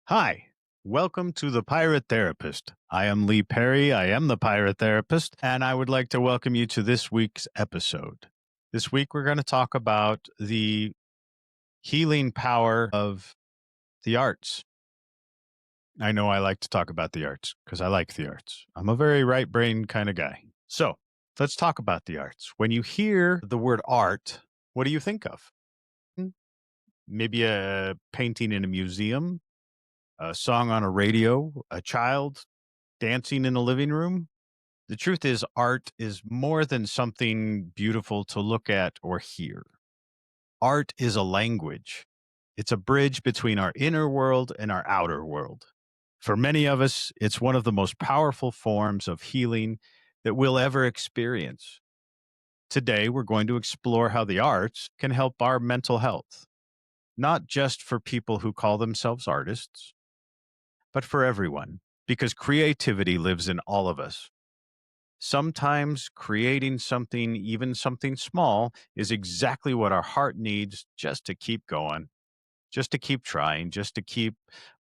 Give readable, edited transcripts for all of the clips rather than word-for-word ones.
Hi, welcome to the Pirate Therapist. I am Lee Perry. I am the Pirate Therapist, and I would like to welcome you to this week's episode. This week, we're going to talk about the healing power of the arts. I know I like to talk about the arts because I like the arts. I'm a very right brain kind of guy. So let's talk about the arts. When you hear the word art, what do you think of? Hmm, Maybe a painting in a museum, a song on a radio, a child dancing in a living room. The truth is, art is more than something beautiful to look at or hear. Art is a language, it's a bridge between our inner world and our outer world. For many of us, it's one of the most powerful forms of healing that we'll ever experience. Today, we're going to explore how the arts can help our mental health, not just for people who call themselves artists, but for everyone, because creativity lives in all of us. Sometimes creating something, even something small, is exactly what our heart needs just to keep going, just to keep trying, just to keep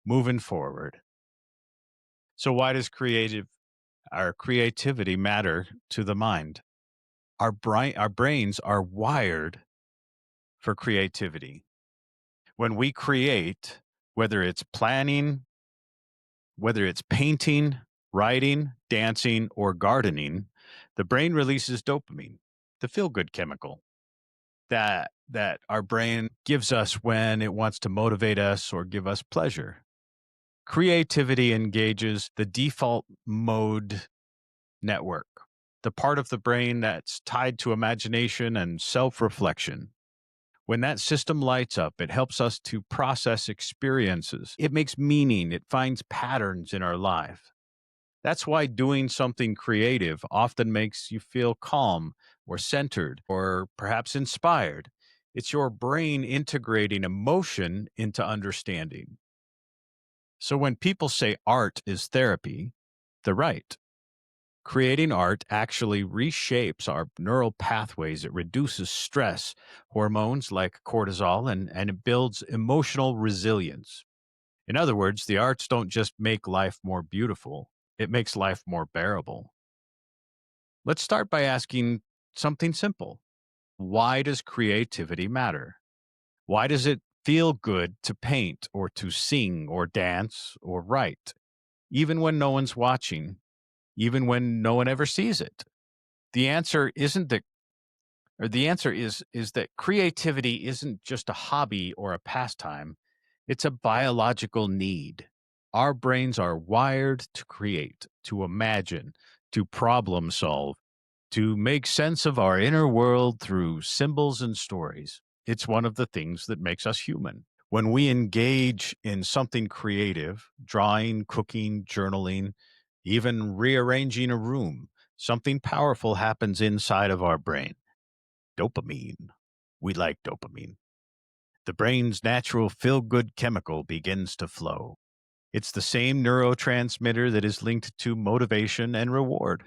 moving forward. So why does our creativity matter to the mind? Our brains are wired for creativity. When we create, whether it's planning, whether it's painting, writing, dancing, or gardening, the brain releases dopamine, the feel good chemical that our brain gives us when it wants to motivate us or give us pleasure. Creativity engages the default mode network, the part of the brain that's tied to imagination and self reflection. When that system lights up, it helps us to process experiences. It makes meaning, it finds patterns in our life. That's why doing something creative often makes you feel calm or centered or perhaps inspired. It's your brain integrating emotion into understanding. So when people say art is therapy, they're right. Creating art actually reshapes our neural pathways. It reduces stress hormones like cortisol and it builds emotional resilience. In other words, the arts don't just make life more beautiful, it makes life more bearable. Let's start by asking something simple. Why does creativity matter? Why does it feel good to paint or to sing or dance or write, even when no one's watching, even when no one ever sees it? The answer isn't that the answer is that creativity isn't just a hobby or a pastime. It's a biological need. Our brains are wired to create, to imagine, to problem solve, to make sense of our inner world through symbols and stories. It's one of the things that makes us human. When we engage in something creative, drawing, cooking, journaling, even rearranging a room, something powerful happens inside of our brain. Dopamine. We like dopamine. The brain's natural feel good chemical begins to flow. It's the same neurotransmitter that is linked to motivation and reward.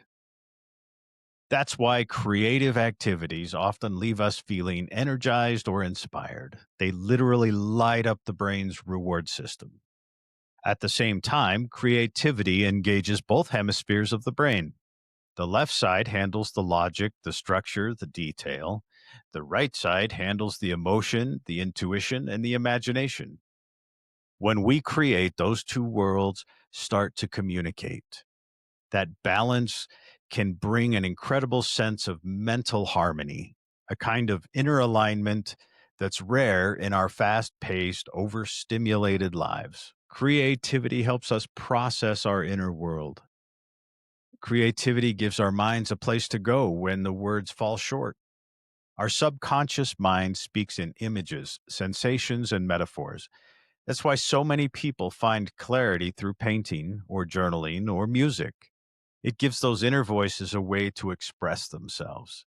That's why creative activities often leave us feeling energized or inspired. They literally light up the brain's reward system. At the same time, creativity engages both hemispheres of the brain. The left side handles the logic, the structure, the detail. The right side handles the emotion, the intuition, and the imagination. When we create, those two worlds start to communicate. That balance can bring an incredible sense of mental harmony, a kind of inner alignment that's rare in our fast paced, overstimulated lives. Creativity helps us process our inner world. Creativity gives our minds a place to go when the words fall short. Our subconscious mind speaks in images, sensations, and metaphors. That's why so many people find clarity through painting or journaling or music. It gives those inner voices a way to express themselves.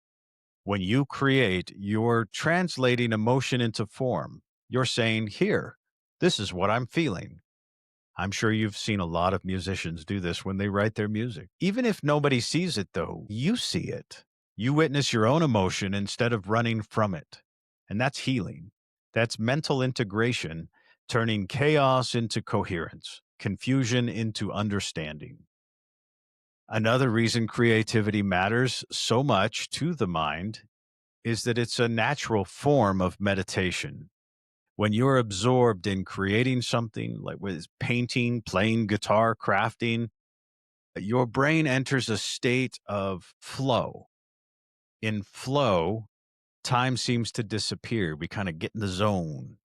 When you create, you're translating emotion into form. You're saying, here, this is what I'm feeling. I'm sure you've seen a lot of musicians do this when they write their music. Even if nobody sees it, though, you see it. You witness your own emotion instead of running from it. And that's healing. That's mental integration turning chaos into coherence, confusion into understanding. Another reason creativity matters so much to the mind is that it's a natural form of meditation. When you're absorbed in creating something like with painting, playing guitar, crafting, your brain enters a state of flow. In flow, time seems to disappear. We kind of get in the zone.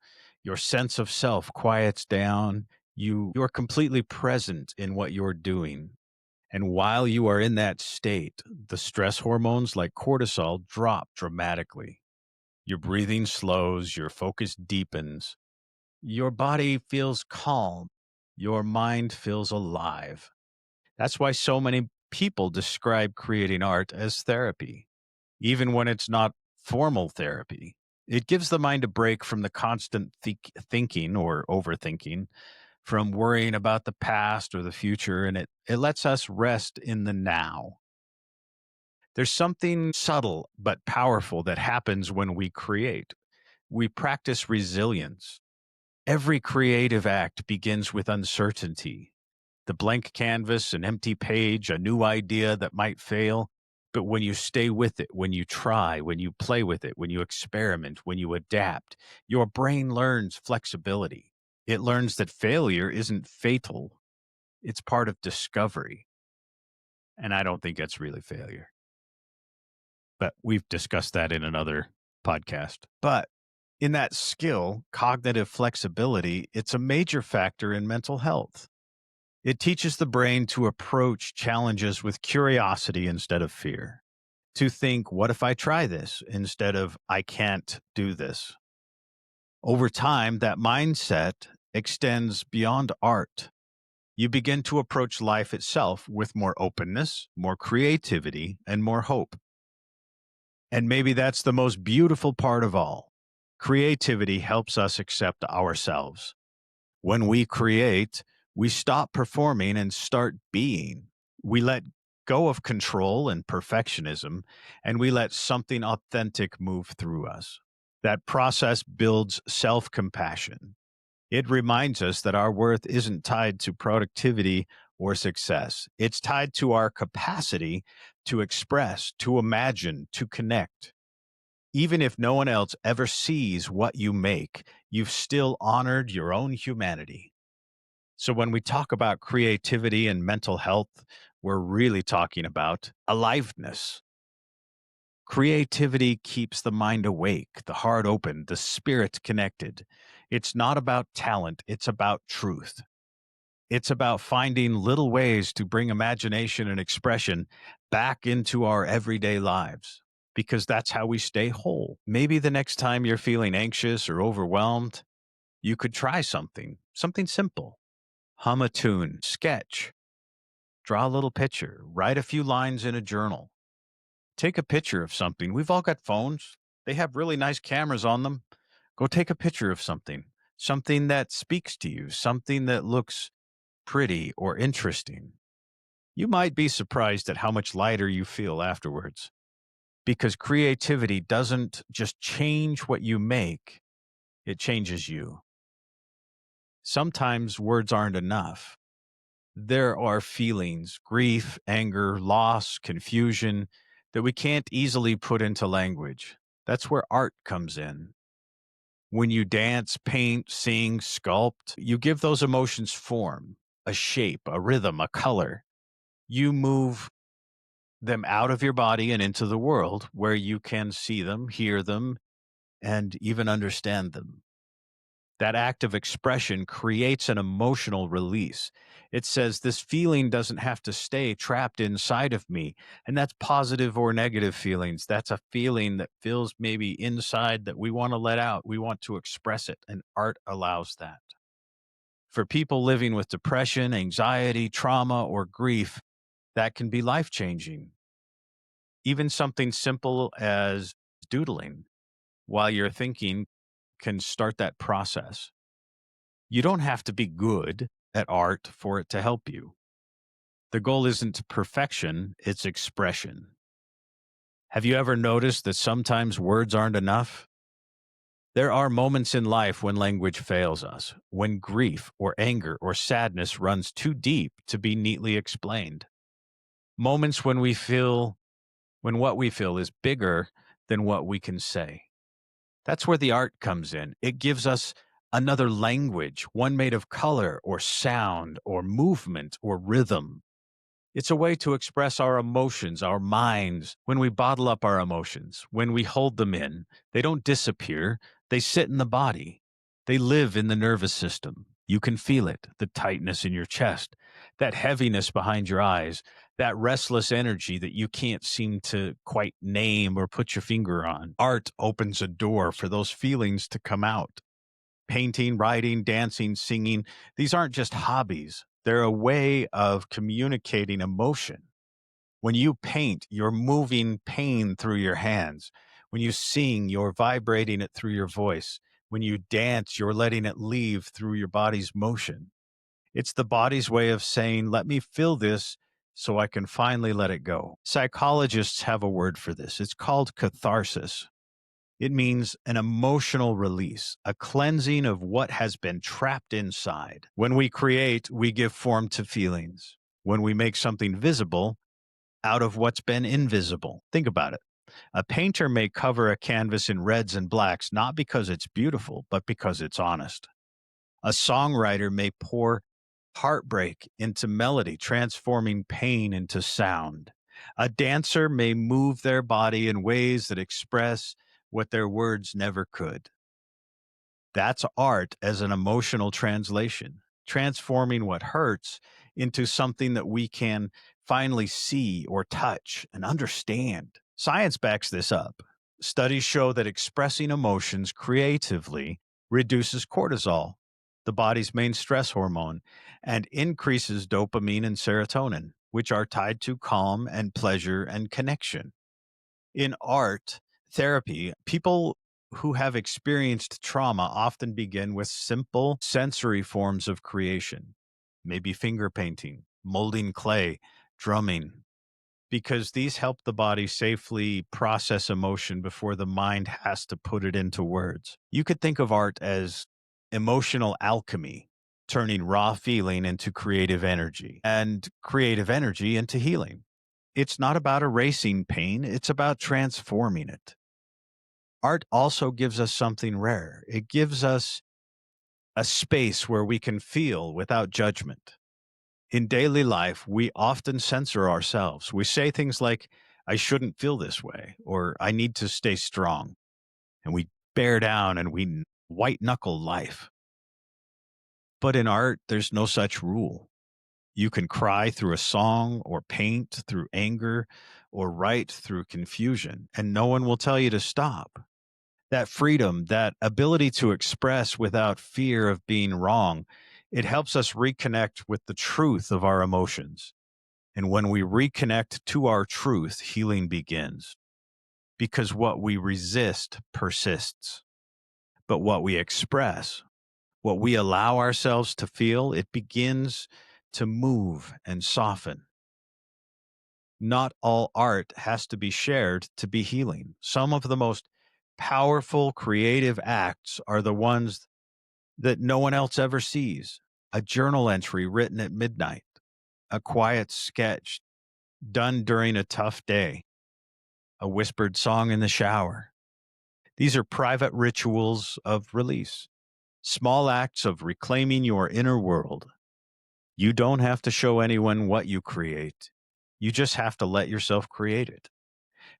Your sense of self quiets down. You're completely present in what you're doing. And while you are in that state, the stress hormones like cortisol drop dramatically. Your breathing slows, your focus deepens, your body feels calm, your mind feels alive. That's why so many people describe creating art as therapy, even when it's not formal therapy. It gives the mind a break from the constant thinking or overthinking, from worrying about the past or the future, and it lets us rest in the now. There's something subtle but powerful that happens when we create. We practice resilience. Every creative act begins with uncertainty. The blank canvas, an empty page, a new idea that might fail. But when you stay with it, when you try, when you play with it, when you experiment, when you adapt, your brain learns flexibility. It learns that failure isn't fatal, it's part of discovery. And I don't think that's really failure. But we've discussed that in another podcast. But in that skill, cognitive flexibility, it's a major factor in mental health. It teaches the brain to approach challenges with curiosity instead of fear, to think, what if I try this instead of I can't do this? Over time, that mindset extends beyond art. You begin to approach life itself with more openness, more creativity, and more hope. And maybe that's the most beautiful part of all. Creativity helps us accept ourselves. When we create, we stop performing and start being. We let go of control and perfectionism, and we let something authentic move through us. That process builds self compassion. It reminds us that our worth isn't tied to productivity or success. It's tied to our capacity to express, to imagine, to connect. Even if no one else ever sees what you make, you've still honored your own humanity. So when we talk about creativity and mental health, we're really talking about aliveness. Creativity keeps the mind awake, the heart open, the spirit connected. It's not about talent, it's about truth. It's about finding little ways to bring imagination and expression back into our everyday lives, because that's how we stay whole. Maybe the next time you're feeling anxious or overwhelmed, you could try something simple. Hum a tune, sketch, draw a little picture, write a few lines in a journal, take a picture of something. We've all got phones, they have really nice cameras on them. Go take a picture of something that speaks to you, something that looks pretty or interesting. You might be surprised at how much lighter you feel afterwards, because creativity doesn't just change what you make, it changes you. Sometimes words aren't enough. There are feelings, grief, anger, loss, confusion that we can't easily put into language. That's where art comes in. When you dance, paint, sing, sculpt, you give those emotions form, a shape, a rhythm, a color. You move them out of your body and into the world where you can see them, hear them, and even understand them. That act of expression creates an emotional release. It says this feeling doesn't have to stay trapped inside of me. And that's positive or negative feelings. That's a feeling that feels maybe inside that we want to let out. We want to express it. And art allows that. For people living with depression, anxiety, trauma, or grief, that can be life changing. Even something simple as doodling while you're thinking can start that process. You don't have to be good at art for it to help you. The goal isn't perfection, it's expression. Have you ever noticed that sometimes words aren't enough? There are moments in life when language fails us, when grief or anger or sadness runs too deep to be neatly explained. Moments when what we feel is bigger than what we can say. That's where the art comes in. It gives us another language, one made of color or sound or movement or rhythm. It's a way to express our emotions, our minds. When we bottle up our emotions, when we hold them in, they don't disappear, they sit in the body. They live in the nervous system. You can feel it, the tightness in your chest, that heaviness behind your eyes, that restless energy that you can't seem to quite name or put your finger on. Art opens a door for those feelings to come out. Painting, writing, dancing, singing, these aren't just hobbies. They're a way of communicating emotion. When you paint, you're moving pain through your hands. When you sing, you're vibrating it through your voice. When you dance, you're letting it leave through your body's motion. It's the body's way of saying, let me feel this so I can finally let it go. Psychologists have a word for this. It's called catharsis. It means an emotional release, a cleansing of what has been trapped inside. When we create, we give form to feelings. When we make something visible out of what's been invisible. Think about it. A painter may cover a canvas in reds and blacks not because it's beautiful, but because it's honest. A songwriter may pour heartbreak into melody, transforming pain into sound. A dancer may move their body in ways that express what their words never could. That's art as an emotional translation, transforming what hurts into something that we can finally see or touch and understand. Science backs this up. Studies show that expressing emotions creatively reduces cortisol, the body's main stress hormone, and increases dopamine and serotonin, which are tied to calm and pleasure and connection. In art therapy, people who have experienced trauma often begin with simple sensory forms of creation, maybe finger painting, molding clay, drumming, because these help the body safely process emotion before the mind has to put it into words. You could think of art as emotional alchemy, turning raw feeling into creative energy and creative energy into healing. It's not about erasing pain, it's about transforming it. Art also gives us something rare. It gives us a space where we can feel without judgment. In daily life, we often censor ourselves. We say things like, I shouldn't feel this way, or I need to stay strong. And we bear down and we white knuckle life. But in art, there's no such rule. You can cry through a song, or paint through anger, or write through confusion, and no one will tell you to stop. That freedom, that ability to express without fear of being wrong, it helps us reconnect with the truth of our emotions. And when we reconnect to our truth, healing begins. Because what we resist persists. But what we express, what we allow ourselves to feel, it begins to move and soften. Not all art has to be shared to be healing. Some of the most powerful creative acts are the ones that no one else ever sees. A journal entry written at midnight, a quiet sketch done during a tough day, a whispered song in the shower. These are private rituals of release, small acts of reclaiming your inner world. You don't have to show anyone what you create. You just have to let yourself create it.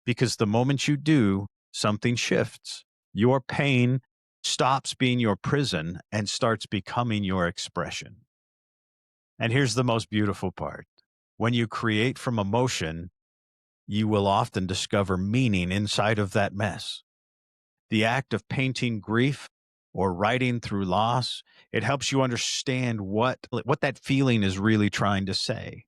Because the moment you do, something shifts. Your pain stops being your prison and starts becoming your expression. And here's the most beautiful part. When you create from emotion, you will often discover meaning inside of that mess. The act of painting grief or writing through loss, it helps you understand what that feeling is really trying to say.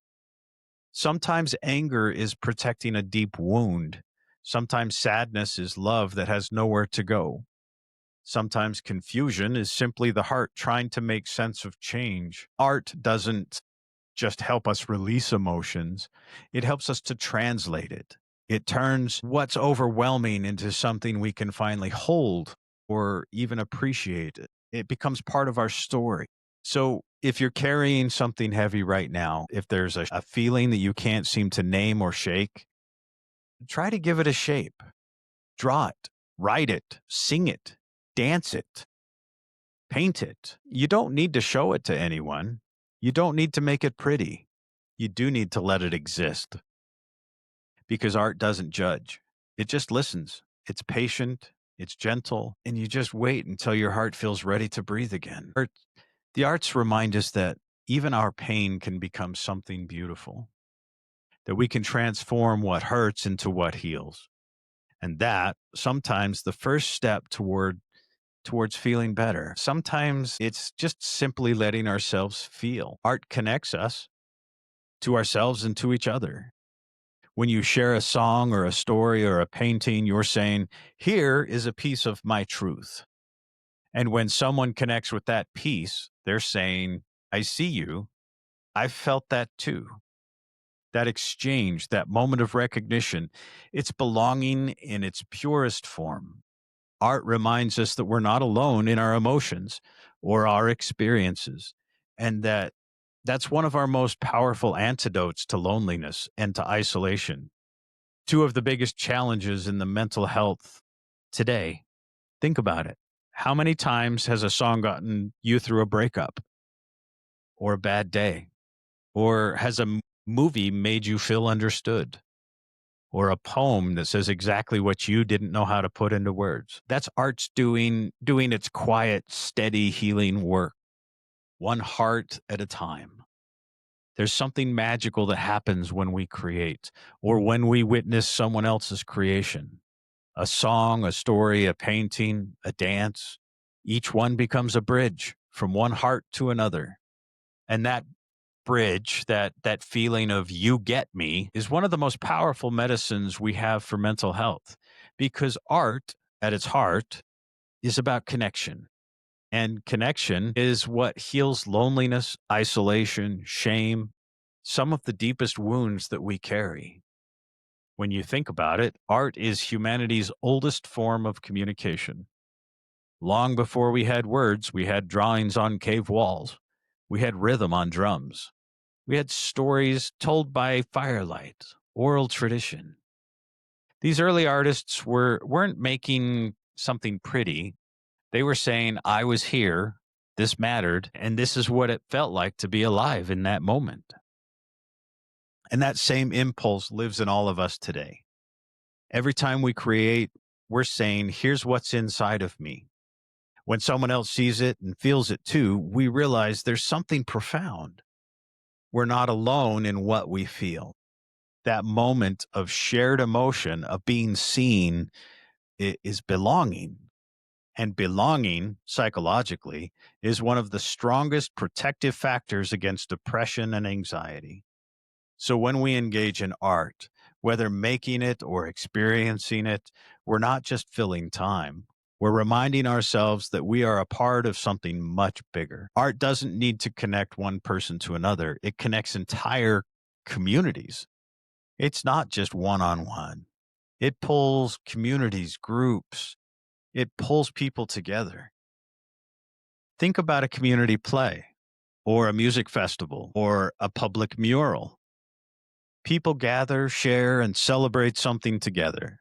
Sometimes anger is protecting a deep wound. Sometimes sadness is love that has nowhere to go. Sometimes confusion is simply the heart trying to make sense of change. Art doesn't just help us release emotions, it helps us to translate it. It turns what's overwhelming into something we can finally hold or even appreciate it. It becomes part of our story. So if you're carrying something heavy right now, if there's a feeling that you can't seem to name or shake, try to give it a shape. Draw it, write it, sing it, dance it, paint it. You don't need to show it to anyone. You don't need to make it pretty. You do need to let it exist because art doesn't judge. It just listens. It's patient, it's gentle, and you just wait until your heart feels ready to breathe again. The arts remind us that even our pain can become something beautiful, that we can transform what hurts into what heals. And that sometimes the first step towards feeling better. Sometimes it's just simply letting ourselves feel. Art connects us to ourselves and to each other. When you share a song or a story or a painting, you're saying, "Here is a piece of my truth." And when someone connects with that piece, they're saying, "I see you. I felt that too." That exchange, that moment of recognition, it's belonging in its purest form. Art reminds us that we're not alone in our emotions or our experiences, and that's one of our most powerful antidotes to loneliness and to isolation. Two of the biggest challenges in the mental health today. Think about it. How many times has a song gotten you through a breakup or a bad day? Or has a movie made you feel understood? Or a poem that says exactly what you didn't know how to put into words? That's art's doing its quiet, steady healing work, one heart at a time. There's something magical that happens when we create or when we witness someone else's creation. A song, a story, a painting, a dance. Each one becomes a bridge from one heart to another. And that bridge, that feeling of "you get me" is one of the most powerful medicines we have for mental health, because art at its heart is about connection. And connection is what heals loneliness, isolation, shame, some of the deepest wounds that we carry. When you think about it, art is humanity's oldest form of communication. Long before we had words, we had drawings on cave walls. We had rhythm on drums. We had stories told by firelight, oral tradition. These early artists weren't making something pretty. They were saying, "I was here, this mattered, and this is what it felt like to be alive in that moment." And that same impulse lives in all of us today. Every time we create, we're saying, "Here's what's inside of me." When someone else sees it and feels it too, we realize there's something profound. We're not alone in what we feel. That moment of shared emotion, of being seen, is belonging. And belonging, psychologically, is one of the strongest protective factors against depression and anxiety. So when we engage in art, whether making it or experiencing it, we're not just filling time. We're reminding ourselves that we are a part of something much bigger. Art doesn't need to connect one person to another, it connects entire communities. It's not just one on one, it pulls communities, groups, it pulls people together. Think about a community play, or a music festival, or a public mural. People gather, share, and celebrate something together.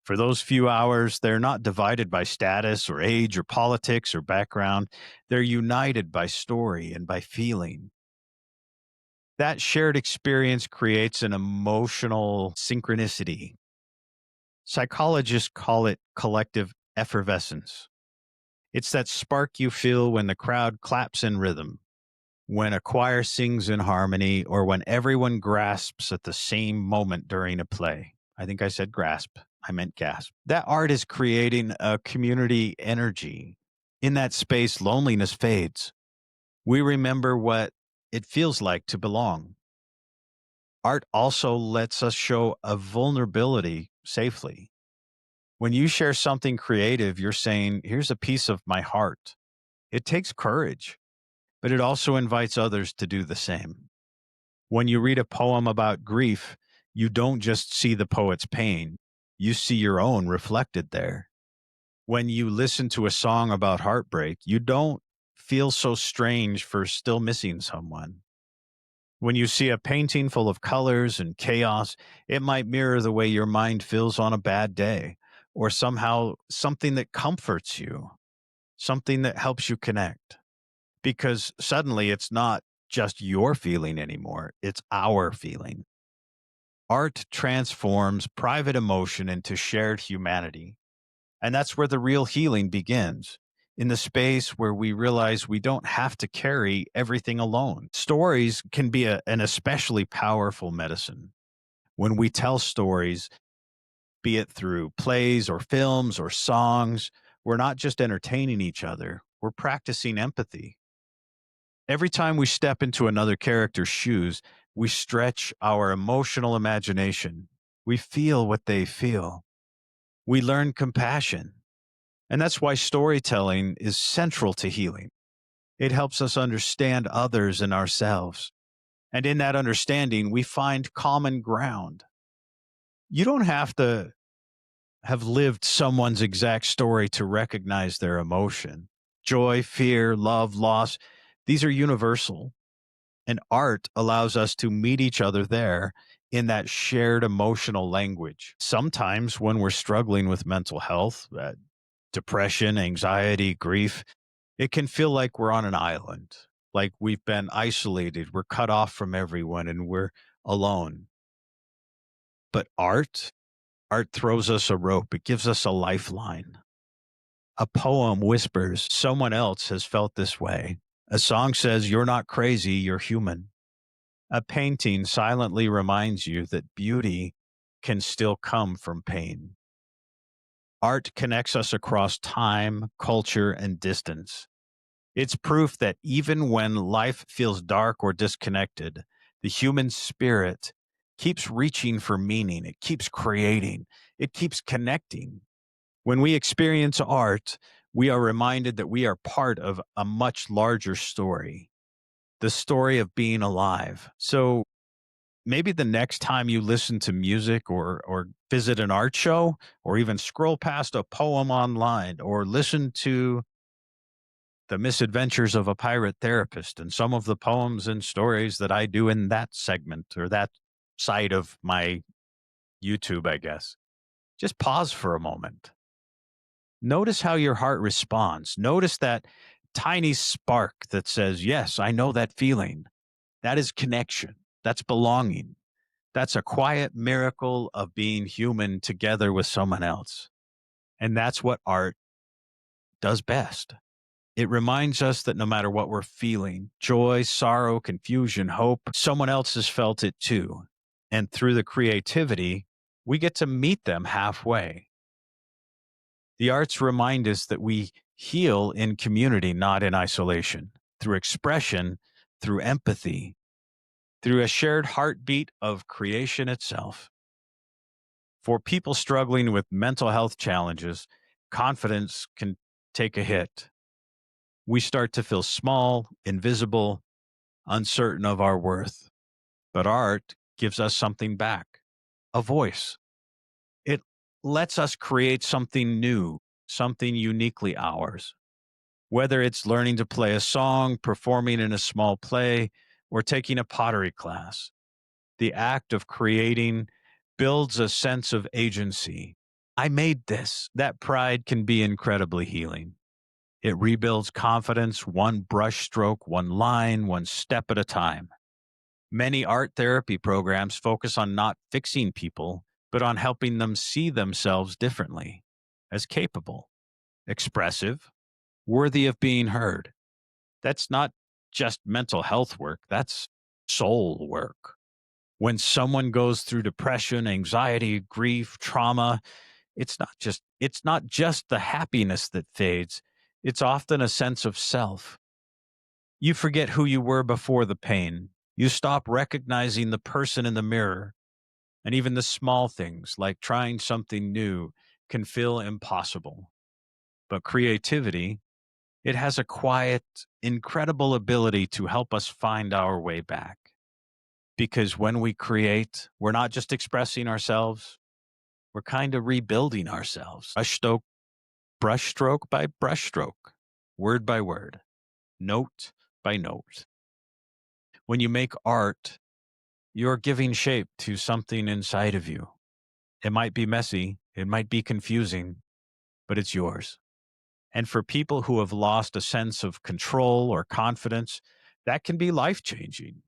For those few hours, they're not divided by status or age or politics or background. They're united by story and by feeling. That shared experience creates an emotional synchronicity. Psychologists call it collective effervescence. It's that spark you feel when the crowd claps in rhythm, when a choir sings in harmony, or when everyone grasps at the same moment during a play. I think I said grasp. I meant gasp. That art is creating a community energy. In that space, loneliness fades. We remember what it feels like to belong. Art also lets us show a vulnerability safely. When you share something creative, you're saying, "Here's a piece of my heart." It takes courage, but it also invites others to do the same. When you read a poem about grief, you don't just see the poet's pain, you see your own reflected there. When you listen to a song about heartbreak, you don't feel so strange for still missing someone. When you see a painting full of colors and chaos, it might mirror the way your mind feels on a bad day, or somehow something that comforts you, something that helps you connect. Because suddenly it's not just your feeling anymore, it's our feeling. Art transforms private emotion into shared humanity. And that's where the real healing begins, in the space where we realize we don't have to carry everything alone. Stories can be an especially powerful medicine. When we tell stories, be it through plays or films or songs, we're not just entertaining each other, we're practicing empathy. Every time we step into another character's shoes, we stretch our emotional imagination. We feel what they feel. We learn compassion. And that's why storytelling is central to healing. It helps us understand others and ourselves. And in that understanding, we find common ground. You don't have to have lived someone's exact story to recognize their emotion. Joy, fear, love, loss, these are universal. And art allows us to meet each other there in that shared emotional language. Sometimes when we're struggling with mental health, depression, anxiety, grief, it can feel like we're on an island, like we've been isolated, we're cut off from everyone, and we're alone. But art throws us a rope, it gives us a lifeline. A poem whispers, someone else has felt this way. A song says, you're not crazy, you're human. A painting silently reminds you that beauty can still come from pain. Art connects us across time, culture, and distance. It's proof that even when life feels dark or disconnected, the human spirit keeps reaching for meaning. It keeps creating. It keeps connecting. When we experience art, we are reminded that we are part of a much larger story, the story of being alive. So maybe the next time you listen to music or visit an art show or even scroll past a poem online or listen to the misadventures of a pirate therapist and some of the poems and stories that I do in that segment or that side of my YouTube, I guess. Just pause for a moment. Notice how your heart responds. Notice that tiny spark that says, yes, I know that feeling. That is connection. That's belonging. That's a quiet miracle of being human together with someone else. And that's what art does best. It reminds us that no matter what we're feeling, joy, sorrow, confusion, hope, someone else has felt it too. And through the creativity, we get to meet them halfway. The arts remind us that we heal in community, not in isolation, through expression, through empathy, through a shared heartbeat of creation itself. For people struggling with mental health challenges, confidence can take a hit. We start to feel small, invisible, uncertain of our worth. But art gives us something back, a voice. It lets us create something new, something uniquely ours. Whether it's learning to play a song, performing in a small play, or taking a pottery class, the act of creating builds a sense of agency. I made this. That pride can be incredibly healing. It rebuilds confidence one brushstroke, one line, one step at a time. Many art therapy programs focus on not fixing people, but on helping them see themselves differently, as capable, expressive, worthy of being heard. That's not just mental health work, that's soul work. When someone goes through depression, anxiety, grief, trauma, it's not just the happiness that fades. It's often a sense of self. You forget who you were before the pain. You stop recognizing the person in the mirror, and even the small things like trying something new can feel impossible. But creativity, it has a quiet, incredible ability to help us find our way back. Because when we create, we're not just expressing ourselves, we're kind of rebuilding ourselves. brushstroke by brushstroke, word by word, note by note. When you make art, you're giving shape to something inside of you. It might be messy, it might be confusing, but it's yours. And for people who have lost a sense of control or confidence, that can be life changing.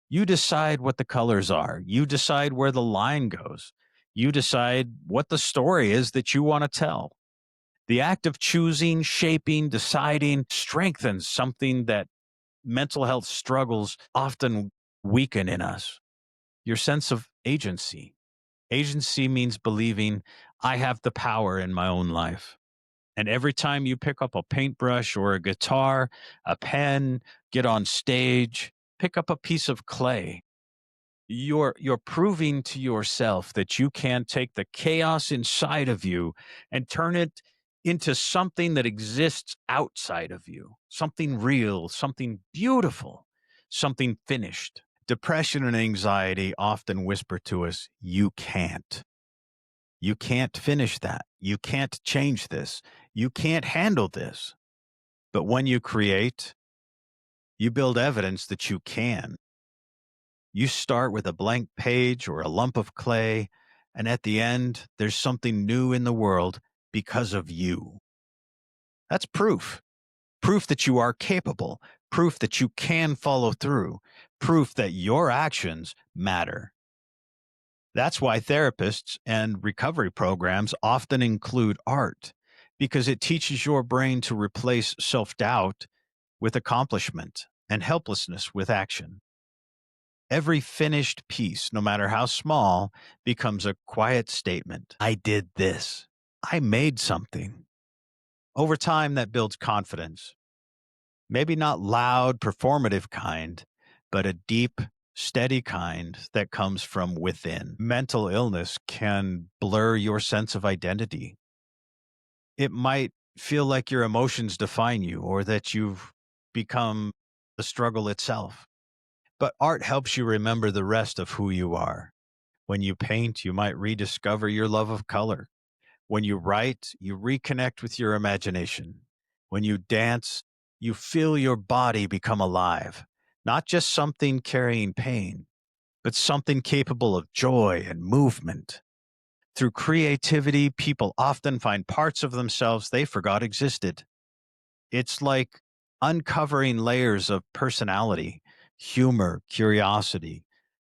You decide what the colors are, you decide where the line goes, you decide what the story is that you want to tell. The act of choosing, shaping, deciding strengthens something that mental health struggles often weaken in us: your sense of agency. Agency means believing I have the power in my own life. And every time you pick up a paintbrush or a guitar, a pen, get on stage, pick up a piece of clay, you're proving to yourself that you can take the chaos inside of you and turn it into something that exists outside of you, something real, something beautiful, something finished. Depression and anxiety often whisper to us, you can't. You can't finish that. You can't change this. You can't handle this. But when you create, you build evidence that you can. You start with a blank page or a lump of clay, and at the end, there's something new in the world because of you. That's proof. Proof that you are capable. Proof that you can follow through. Proof that your actions matter. That's why therapists and recovery programs often include art, because it teaches your brain to replace self doubt with accomplishment and helplessness with action. Every finished piece, no matter how small, becomes a quiet statement. I did this. I made something. Over time, that builds confidence. Maybe not loud, performative kind, but a deep, steady kind that comes from within. Mental illness can blur your sense of identity. It might feel like your emotions define you or that you've become the struggle itself. But art helps you remember the rest of who you are. When you paint, you might rediscover your love of color. When you write, you reconnect with your imagination. When you dance, you feel your body become alive, not just something carrying pain, but something capable of joy and movement. Through creativity, people often find parts of themselves they forgot existed. It's like uncovering layers of personality, humor, curiosity,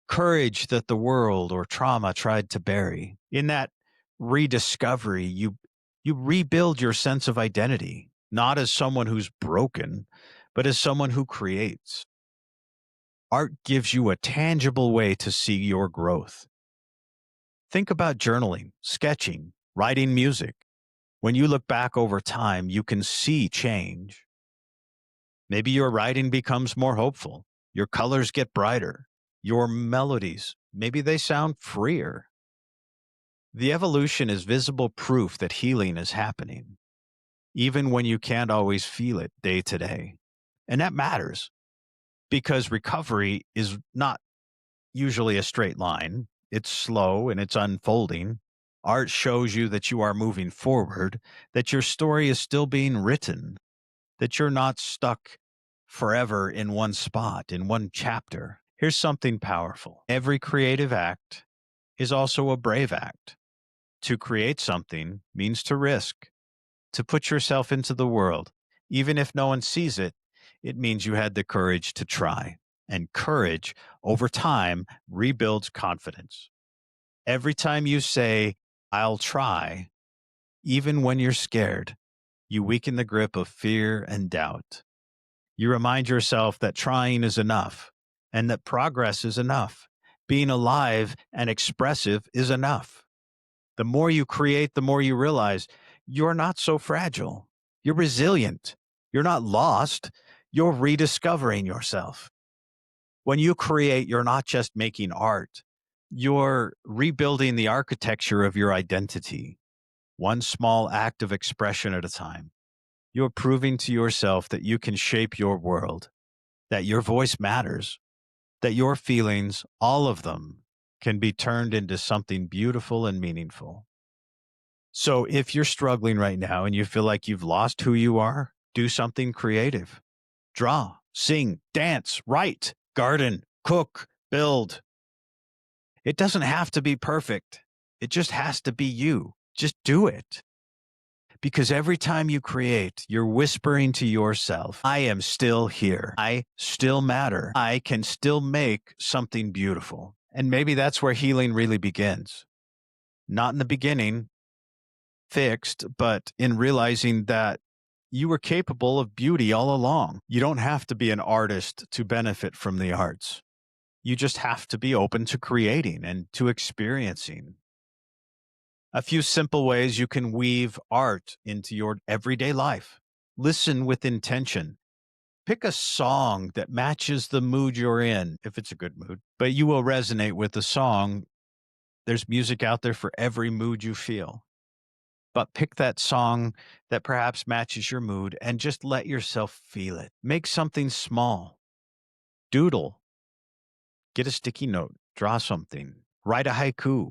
courage that the world or trauma tried to bury. In that rediscovery, you rebuild your sense of identity, not as someone who's broken, but as someone who creates. Art gives you a tangible way to see your growth. Think about journaling, sketching, writing music. When you look back over time, you can see change. Maybe your writing becomes more hopeful. Your colors get brighter. Your melodies, maybe they sound freer. The evolution is visible proof that healing is happening, even when you can't always feel it day to day. And that matters because recovery is not usually a straight line. It's slow and it's unfolding. Art shows you that you are moving forward, that your story is still being written, that you're not stuck forever in one spot, in one chapter. Here's something powerful. Every creative act is also a brave act. To create something means to risk, to put yourself into the world. Even if no one sees it, it means you had the courage to try. And courage, over time, rebuilds confidence. Every time you say, I'll try, even when you're scared, you weaken the grip of fear and doubt. You remind yourself that trying is enough and that progress is enough. Being alive and expressive is enough. The more you create, the more you realize you're not so fragile. You're resilient. You're not lost. You're rediscovering yourself. When you create, you're not just making art. You're rebuilding the architecture of your identity, one small act of expression at a time. You're proving to yourself that you can shape your world, that your voice matters, that your feelings, all of them, can be turned into something beautiful and meaningful. So if you're struggling right now and you feel like you've lost who you are, do something creative. Draw, sing, dance, write, garden, cook, build. It doesn't have to be perfect. It just has to be you. Just do it. Because every time you create, you're whispering to yourself, I am still here. I still matter. I can still make something beautiful. And maybe that's where healing really begins. Not in the beginning, fixed, but in realizing that you were capable of beauty all along. You don't have to be an artist to benefit from the arts. You just have to be open to creating and to experiencing. A few simple ways you can weave art into your everyday life. Listen with intention. Pick a song that matches the mood you're in, if it's a good mood, but you will resonate with the song. There's music out there for every mood you feel. But pick that song that perhaps matches your mood and just let yourself feel it. Make something small. Doodle. Get a sticky note. Draw something. Write a haiku.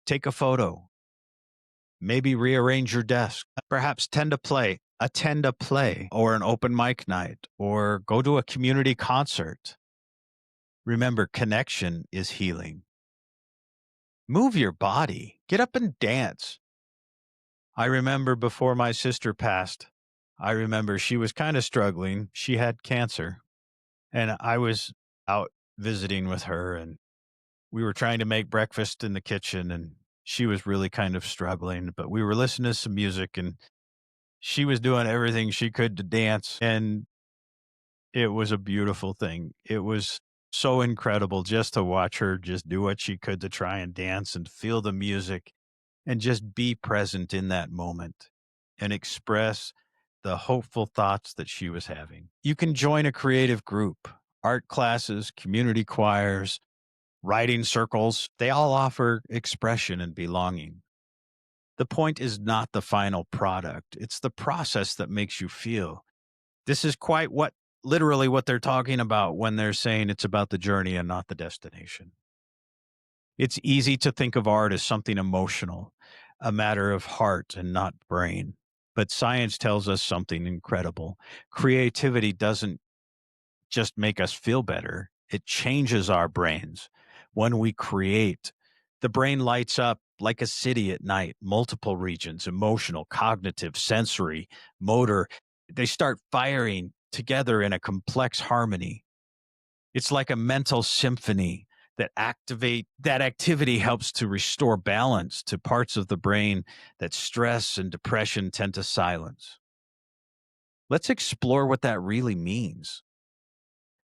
Take a photo. Maybe rearrange your desk. Perhaps attend a play or an open mic night or go to a community concert. Remember, connection is healing. Move your body. Get up and dance. I remember before my sister passed, I remember she was kind of struggling. She had cancer, and I was out visiting with her, and we were trying to make breakfast in the kitchen, and she was really kind of struggling, but we were listening to some music, and she was doing everything she could to dance, and it was a beautiful thing. It was so incredible just to watch her just do what she could to try and dance and feel the music and just be present in that moment and express the hopeful thoughts that she was having. You can join a creative group, art classes, community choirs, writing circles. They all offer expression and belonging. The point is not the final product, it's the process that makes you feel. This is quite literally what they're talking about when they're saying it's about the journey and not the destination. It's easy to think of art as something emotional, a matter of heart and not brain. But science tells us something incredible. Creativity doesn't just make us feel better, it changes our brains. When we create, the brain lights up like a city at night, multiple regions, emotional, cognitive, sensory, motor. They start firing together in a complex harmony. It's like a mental symphony that activity helps to restore balance to parts of the brain that stress and depression tend to silence. Let's explore what that really means.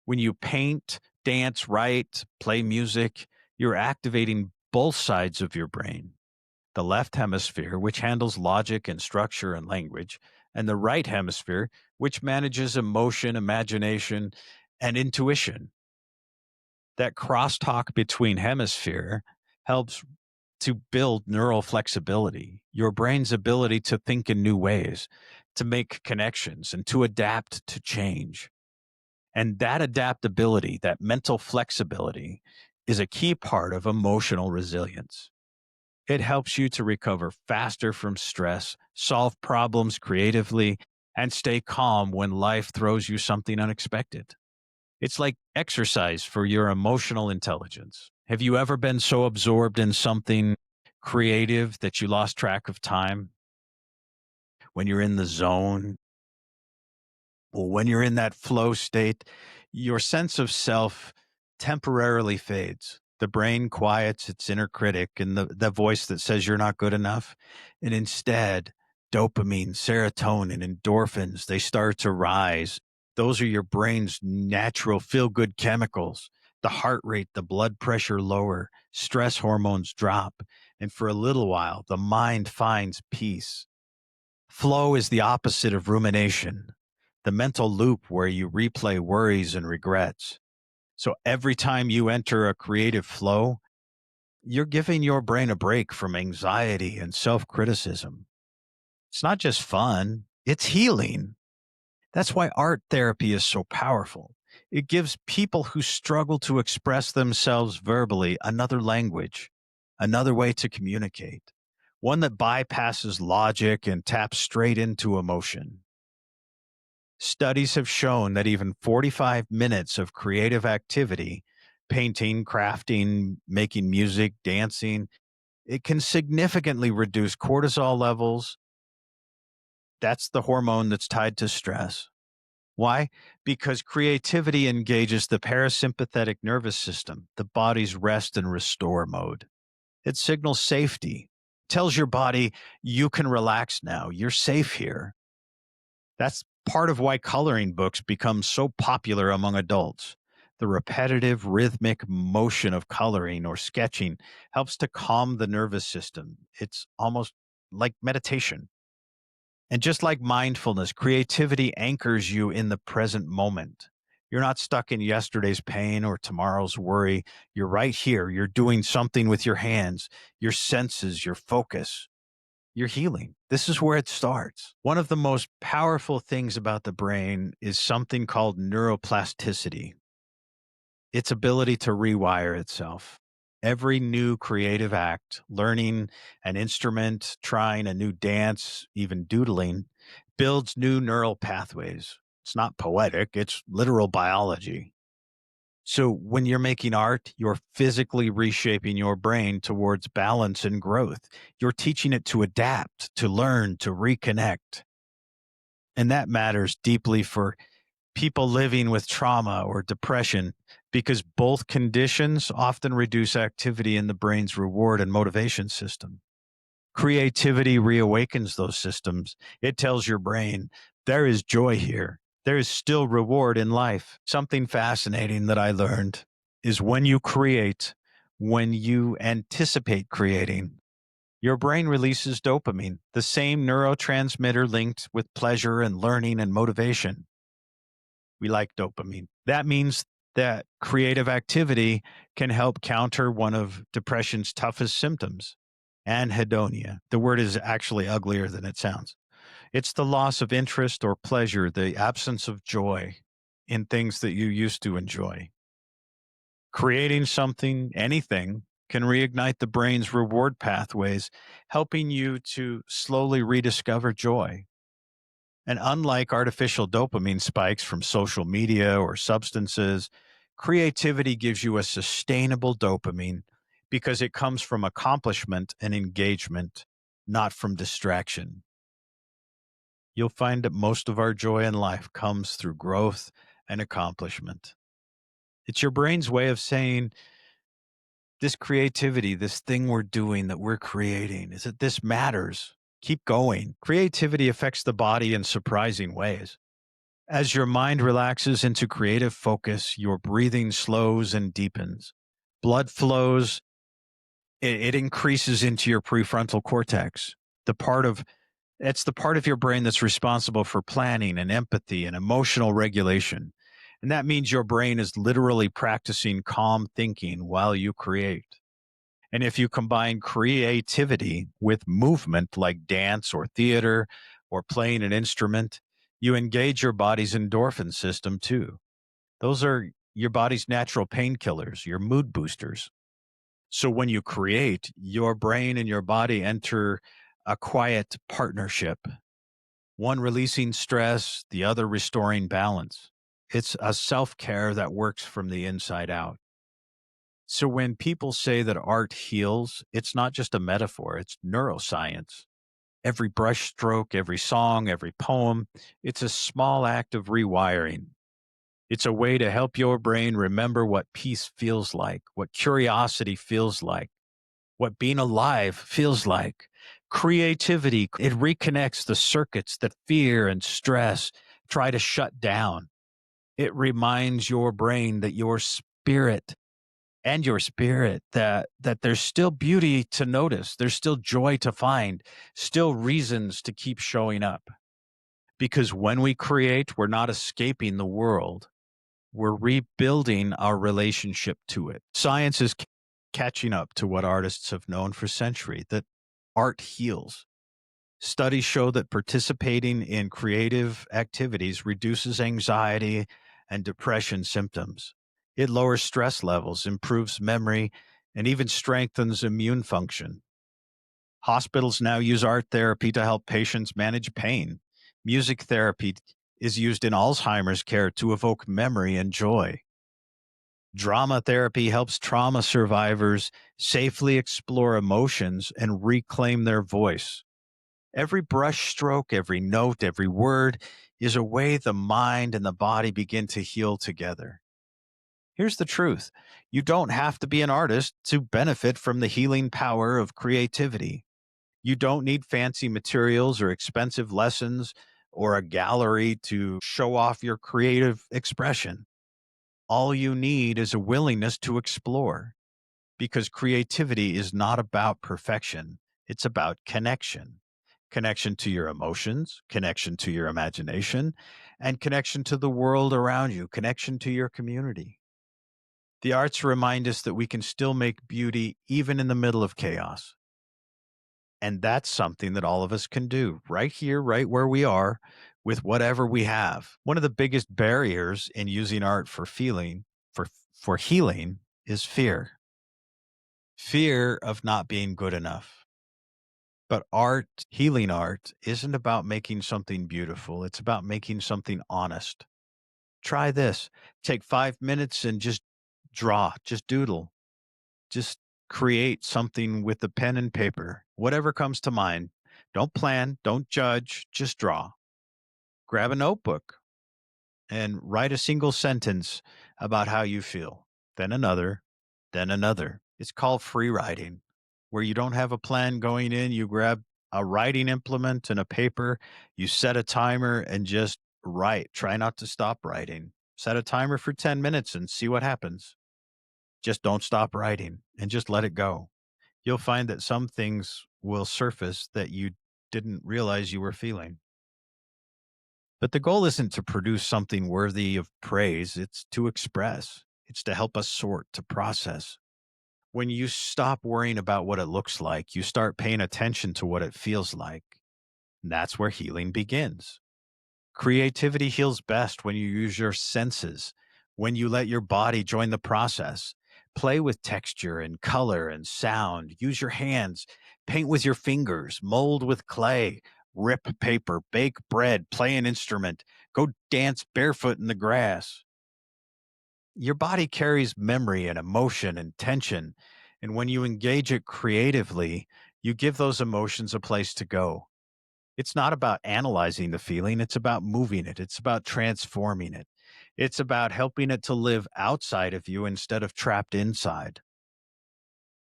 When you paint, dance, write, play music, you're activating both sides of your brain. The left hemisphere, which handles logic and structure and language, and the right hemisphere, which manages emotion, imagination, and intuition. That crosstalk between hemisphere helps to build neural flexibility, your brain's ability to think in new ways, to make connections, and to adapt to change. And that adaptability, that mental flexibility, is a key part of emotional resilience. It helps you to recover faster from stress, solve problems creatively, and stay calm when life throws you something unexpected. It's like exercise for your emotional intelligence. Have you ever been so absorbed in something creative that you lost track of time? When you're in the zone, well, when you're in that flow state, your sense of self temporarily fades. The brain quiets its inner critic and the voice that says you're not good enough. And instead, dopamine, serotonin, endorphins, they start to rise. Those are your brain's natural feel good chemicals. The heart rate, the blood pressure lower, stress hormones drop. And for a little while, the mind finds peace. Flow is the opposite of rumination, the mental loop where you replay worries and regrets. So every time you enter a creative flow, you're giving your brain a break from anxiety and self criticism. It's not just fun, it's healing. That's why art therapy is so powerful. It gives people who struggle to express themselves verbally another language, another way to communicate. one that bypasses logic and taps straight into emotion. Studies have shown that even 45 minutes of creative activity, painting, crafting, making music, dancing, it can significantly reduce cortisol levels. That's the hormone that's tied to stress. Why? Because creativity engages the parasympathetic nervous system, the body's rest and restore mode. It signals safety, tells your body, you can relax now, you're safe here. That's part of why coloring books become so popular among adults. The repetitive, rhythmic motion of coloring or sketching helps to calm the nervous system. It's almost like meditation. And just like mindfulness, creativity anchors you in the present moment. You're not stuck in yesterday's pain or tomorrow's worry. You're right here. You're doing something with your hands, your senses, your focus. You're healing. This is where it starts. One of the most powerful things about the brain is something called neuroplasticity, its ability to rewire itself. Every new creative act, learning an instrument, trying a new dance, even doodling, builds new neural pathways. It's not poetic, it's literal biology. So when you're making art, you're physically reshaping your brain towards balance and growth. You're teaching it to adapt, to learn, to reconnect. And that matters deeply for people living with trauma or depression because both conditions often reduce activity in the brain's reward and motivation system. Creativity reawakens those systems. It tells your brain there is joy here. There is still reward in life. Something fascinating that I learned is when you create, when you anticipate creating, your brain releases dopamine, the same neurotransmitter linked with pleasure and learning and motivation. We like dopamine. That means that creative activity can help counter one of depression's toughest symptoms, anhedonia. The word is actually uglier than it sounds. It's the loss of interest or pleasure, the absence of joy in things that you used to enjoy. Creating something, anything, can reignite the brain's reward pathways, helping you to slowly rediscover joy. And unlike artificial dopamine spikes from social media or substances, creativity gives you a sustainable dopamine because it comes from accomplishment and engagement, not from distraction. You'll find that most of our joy in life comes through growth and accomplishment. It's your brain's way of saying, this creativity, this thing we're doing that we're creating, is that this matters. Keep going. Creativity affects the body in surprising ways. As your mind relaxes into creative focus, your breathing slows and deepens. Blood flows, it increases into your prefrontal cortex, the part of it's the part of your brain that's responsible for planning and empathy and emotional regulation. And that means your brain is literally practicing calm thinking while you create. And if you combine creativity with movement like dance or theater or playing an instrument, you engage your body's endorphin system too. Those are your body's natural painkillers, your mood boosters. So when you create, your brain and your body enter a quiet partnership, one releasing stress, the other restoring balance. It's a self care that works from the inside out. So when people say that art heals, it's not just a metaphor, it's neuroscience. Every brushstroke, every song, every poem, it's a small act of rewiring. It's a way to help your brain remember what peace feels like, what curiosity feels like, what being alive feels like. Creativity, it reconnects the circuits that fear and stress try to shut down. It reminds your brain that your spirit that there's still beauty to notice, there's still joy to find, still reasons to keep showing up. Because when we create, we're not escaping the world, we're rebuilding our relationship to it. Science is catching up to what artists have known for centuries, that art heals. Studies show that participating in creative activities reduces anxiety and depression symptoms. It lowers stress levels, improves memory, and even strengthens immune function. Hospitals now use art therapy to help patients manage pain. Music therapy is used in Alzheimer's care to evoke memory and joy. Drama therapy helps trauma survivors safely explore emotions and reclaim their voice. Every brush stroke, every note, every word is a way the mind and the body begin to heal together. Here's the truth: you don't have to be an artist to benefit from the healing power of creativity. You don't need fancy materials or expensive lessons or a gallery to show off your creative expression. All you need is a willingness to explore, because creativity is not about perfection, it's about connection. Connection to your emotions, connection to your imagination, and connection to the world around you, connection to your community. The arts remind us that we can still make beauty even in the middle of chaos. And that's something that all of us can do right here, right where we are, with whatever we have. One of the biggest barriers in using art for for healing is fear. Fear of not being good enough. But art, healing art, isn't about making something beautiful. It's about making something honest. Try this. Take 5 minutes and just draw, just doodle, just create something with the pen and paper, whatever comes to mind. Don't plan, don't judge, just draw. Grab a notebook and write a single sentence about how you feel, then another, then another. It's called free writing, where you don't have a plan going in. You grab a writing implement and a paper, you set a timer and just write. Try not to stop writing. Set a timer for 10 minutes and see what happens. Just don't stop writing and just let it go. You'll find that some things will surface that you didn't realize you were feeling. But the goal isn't to produce something worthy of praise, it's to express. It's to help us sort, to process. When you stop worrying about what it looks like, you start paying attention to what it feels like. And that's where healing begins. Creativity heals best when you use your senses, when you let your body join the process. Play with texture and color and sound. Use your hands. Paint with your fingers. Mold with clay. Rip paper. Bake bread. Play an instrument. Go dance barefoot in the grass. Your body carries memory and emotion and tension. And when you engage it creatively, you give those emotions a place to go. It's not about analyzing the feeling, it's about moving it, it's about transforming it. It's about helping it to live outside of you instead of trapped inside.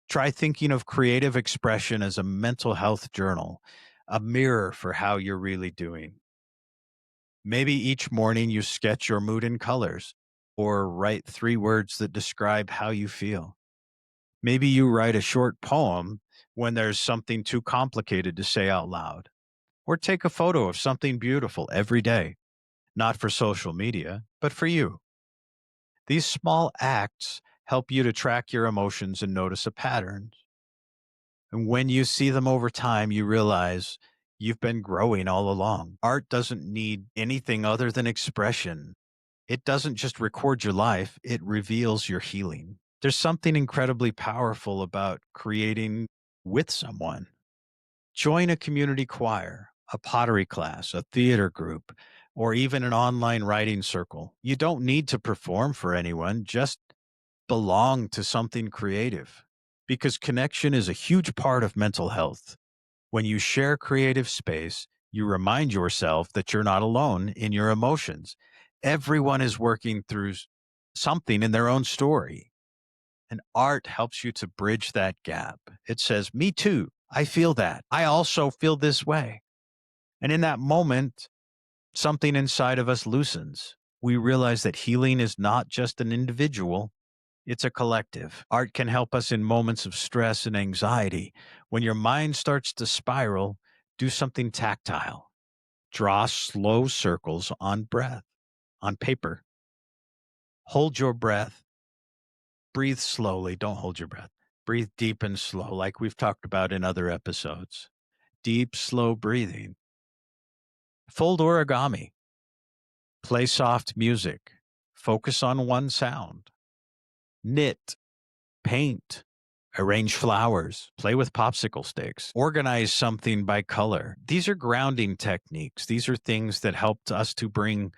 Try thinking of creative expression as a mental health journal, a mirror for how you're really doing. Maybe each morning you sketch your mood in colors or write 3 words that describe how you feel. Maybe you write a short poem when there's something too complicated to say out loud. Or take a photo of something beautiful every day, not for social media, but for you. These small acts help you to track your emotions and notice a pattern. And when you see them over time, you realize you've been growing all along. Art doesn't need anything other than expression. It doesn't just record your life, it reveals your healing. There's something incredibly powerful about creating with someone. Join a community choir, a pottery class, a theater group, or even an online writing circle. You don't need to perform for anyone, just belong to something creative. Because connection is a huge part of mental health. When you share creative space, you remind yourself that you're not alone in your emotions. Everyone is working through something in their own story. And art helps you to bridge that gap. It says, me too. I feel that. I also feel this way. And in that moment, something inside of us loosens. We realize that healing is not just an individual, it's a collective. Art can help us in moments of stress and anxiety. When your mind starts to spiral, do something tactile. Draw slow circles on breath, on paper. Hold your breath. Breathe slowly. Don't hold your breath. Breathe deep and slow, like we've talked about in other episodes. Deep, slow breathing. Fold origami. Play soft music. Focus on one sound. Knit, paint, Arrange flowers, play with popsicle sticks, organize something by color. These are grounding techniques. These are things that help us to bring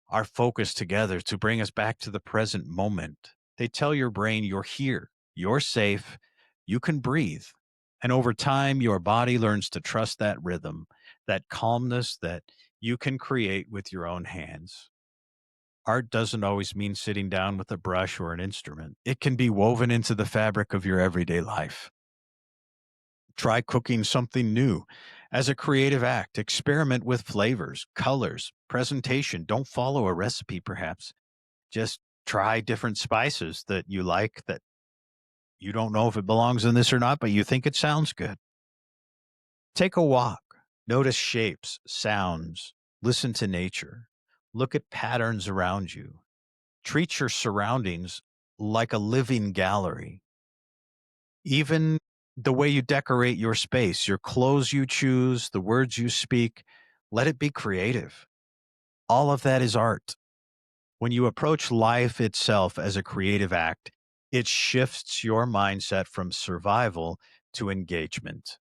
our focus together, to bring us back to the present moment. They tell your brain you're here, you're safe, you can breathe. And over time, your body learns to trust that rhythm, that calmness that you can create with your own hands. Art doesn't always mean sitting down with a brush or an instrument. It can be woven into the fabric of your everyday life. Try cooking something new as a creative act. Experiment with flavors, colors, presentation. Don't follow a recipe, perhaps. Just try different spices that you like that you don't know if it belongs in this or not, but you think it sounds good. Take a walk. Notice shapes, sounds. Listen to nature. Look at patterns around you. Treat your surroundings like a living gallery. Even the way you decorate your space, your clothes you choose, the words you speak, let it be creative. All of that is art. When you approach life itself as a creative act, it shifts your mindset from survival to engagement.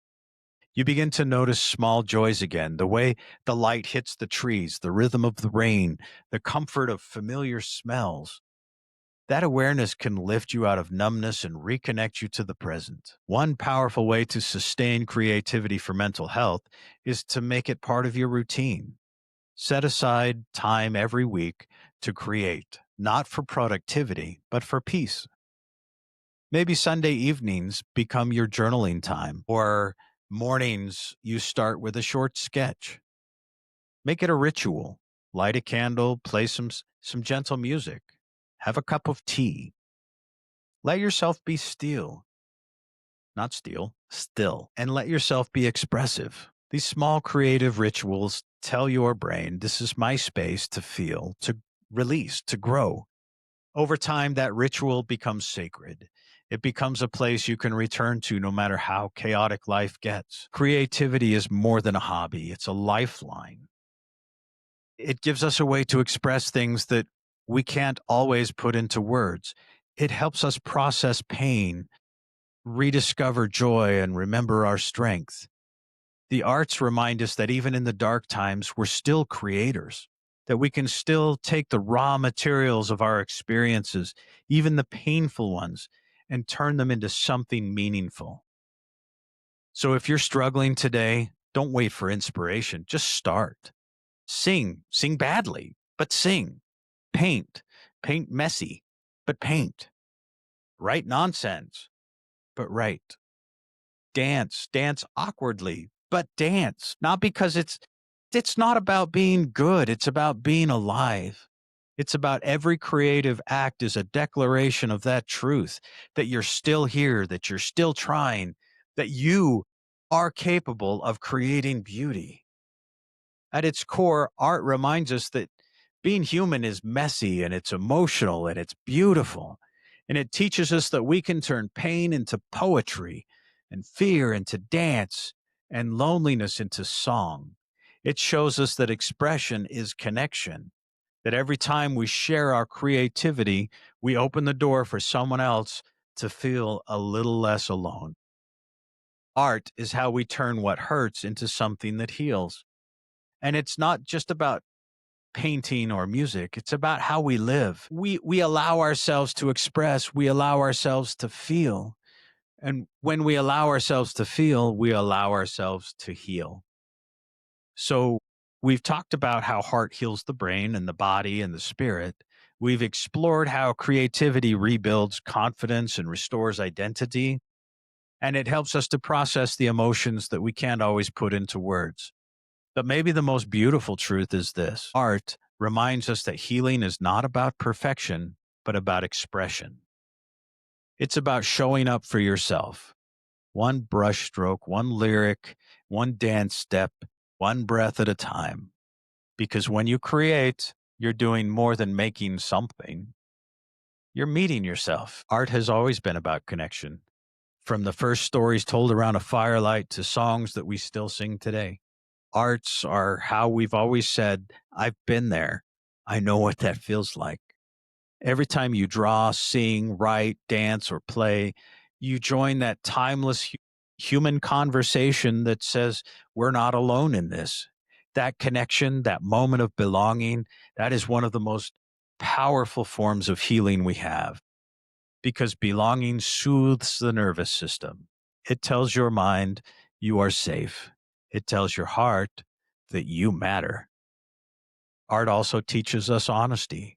You begin to notice small joys again, the way the light hits the trees, the rhythm of the rain, the comfort of familiar smells. That awareness can lift you out of numbness and reconnect you to the present. One powerful way to sustain creativity for mental health is to make it part of your routine. Set aside time every week to create, not for productivity, but for peace. Maybe Sunday evenings become your journaling time, or mornings you start with a short sketch. Make it a ritual. Light a candle, play some gentle music, have a cup of tea. Let yourself be still, not steal, still, and let yourself be expressive. These small creative rituals tell your brain this is my space to feel, to release, to grow. Over time, that ritual becomes sacred. It becomes a place you can return to no matter how chaotic life gets. Creativity is more than a hobby, it's a lifeline. It gives us a way to express things that we can't always put into words. It helps us process pain, rediscover joy, and remember our strength. The arts remind us that even in the dark times, we're still creators, that we can still take the raw materials of our experiences, even the painful ones, and turn them into something meaningful. So if you're struggling today, don't wait for inspiration. Just start. Sing badly, but sing. Paint messy, but paint. Write nonsense, but write. Dance awkwardly, but dance. Not because it's not about being good, it's about being alive. It's about every creative act is a declaration of that truth, that you're still here, that you're still trying, that you are capable of creating beauty. At its core, art reminds us that being human is messy and it's emotional and it's beautiful. And it teaches us that we can turn pain into poetry and fear into dance and loneliness into song. It shows us that expression is connection, that every time we share our creativity, we open the door for someone else to feel a little less alone. Art is how we turn what hurts into something that heals. And it's not just about painting or music. It's about how we live. We allow ourselves to express, we allow ourselves to feel. And when we allow ourselves to feel, we allow ourselves to heal. So we've talked about how heart heals the brain and the body and the spirit. We've explored how creativity rebuilds confidence and restores identity. And it helps us to process the emotions that we can't always put into words. But maybe the most beautiful truth is this: art reminds us that healing is not about perfection, but about expression. It's about showing up for yourself. One brushstroke, one lyric, one dance step, one breath at a time. Because when you create, you're doing more than making something. You're meeting yourself. Art has always been about connection, from the first stories told around a firelight to songs that we still sing today. Arts are how we've always said, I've been there. I know what that feels like. Every time you draw, sing, write, dance, or play, You join that timeless human conversation that says, we're not alone in this. That connection, that moment of belonging, that is one of the most powerful forms of healing we have because belonging soothes the nervous system. It tells your mind you are safe. It tells your heart that you matter. Art also teaches us honesty.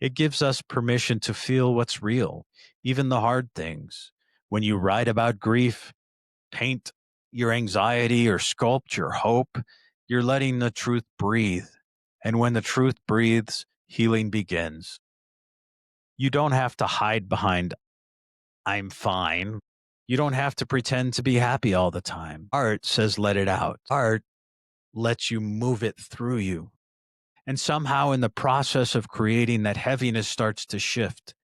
It gives us permission to feel what's real, even the hard things. When you write about grief, paint your anxiety, or sculpt your hope, you're letting the truth breathe. And when the truth breathes, healing begins. You don't have to hide behind, I'm fine. You don't have to pretend to be happy all the time. Art says, let it out. Art lets you move it through you. And somehow, in the process of creating, that heaviness starts to shift.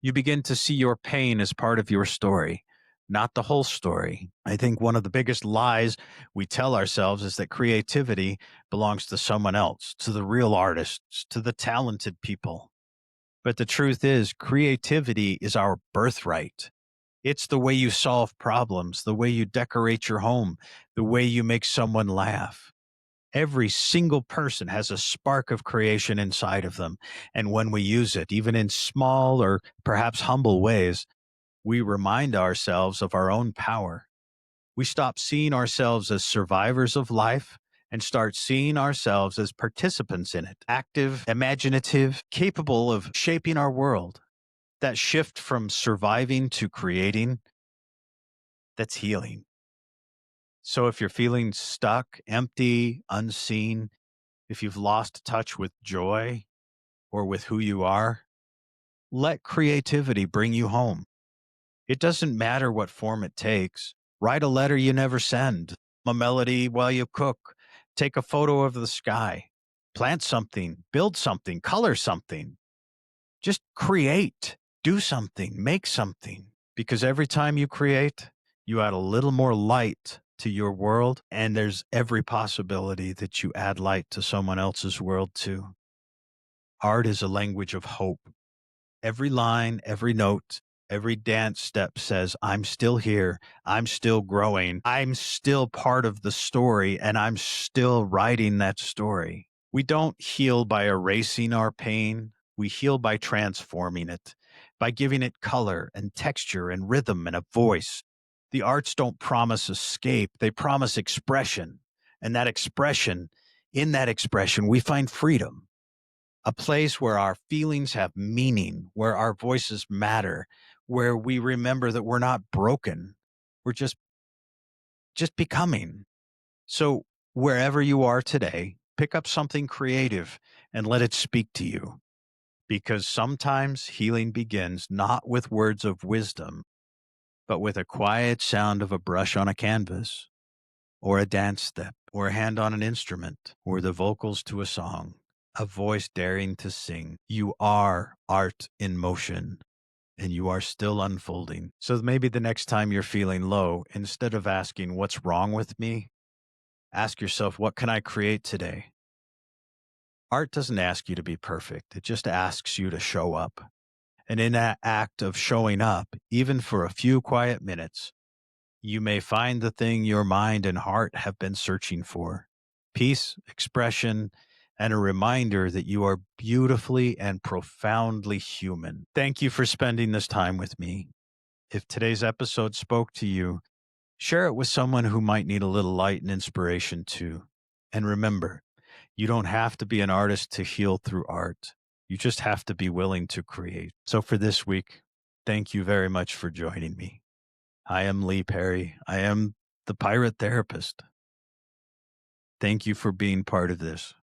You begin to see your pain as part of your story, not the whole story. I think one of the biggest lies we tell ourselves is that creativity belongs to someone else, to the real artists, to the talented people. But the truth is, creativity is our birthright. It's the way you solve problems, the way you decorate your home, the way you make someone laugh. Every single person has a spark of creation inside of them. And when we use it, even in small or perhaps humble ways, we remind ourselves of our own power. We stop seeing ourselves as survivors of life and start seeing ourselves as participants in it, active, imaginative, capable of shaping our world. That shift from surviving to creating, that's healing. So if you're feeling stuck, empty, unseen, if you've lost touch with joy or with who you are, let creativity bring you home. It doesn't matter what form it takes. Write a letter you never send, a melody while you cook, take a photo of the sky, plant something, build something, color something. Just create, do something, make something. Because every time you create, you add a little more light to your world, and there's every possibility that you add light to someone else's world too. Art is a language of hope. Every line, every note, every dance step says, I'm still here. I'm still growing. I'm still part of the story, and I'm still writing that story. We don't heal by erasing our pain. We heal by transforming it, by giving it color and texture and rhythm and a voice. The arts don't promise escape, they promise expression. And that expression, in that expression, we find freedom, a place where our feelings have meaning, where our voices matter, where we remember that we're not broken. We're just becoming. So wherever you are today, pick up something creative and let it speak to you. Because sometimes healing begins not with words of wisdom, but with a quiet sound of a brush on a canvas, or a dance step, or a hand on an instrument, or the vocals to a song, a voice daring to sing. You are art in motion, and you are still unfolding. So maybe the next time you're feeling low, instead of asking, what's wrong with me? Ask yourself, what can I create today? Art doesn't ask you to be perfect. It just asks you to show up. And in that act of showing up, even for a few quiet minutes, you may find the thing your mind and heart have been searching for: peace, expression, and a reminder that you are beautifully and profoundly human. Thank you for spending this time with me. If today's episode spoke to you, share it with someone who might need a little light and inspiration too. And remember, you don't have to be an artist to heal through art. You just have to be willing to create. So for this week, thank you very much for joining me. I am Lee Perry. I am the Pirate Therapist. Thank you for being part of this.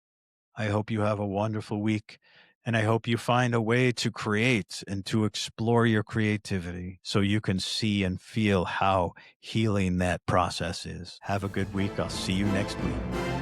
I hope you have a wonderful week, and I hope you find a way to create and to explore your creativity so you can see and feel how healing that process is. Have a good week. I'll see you next week.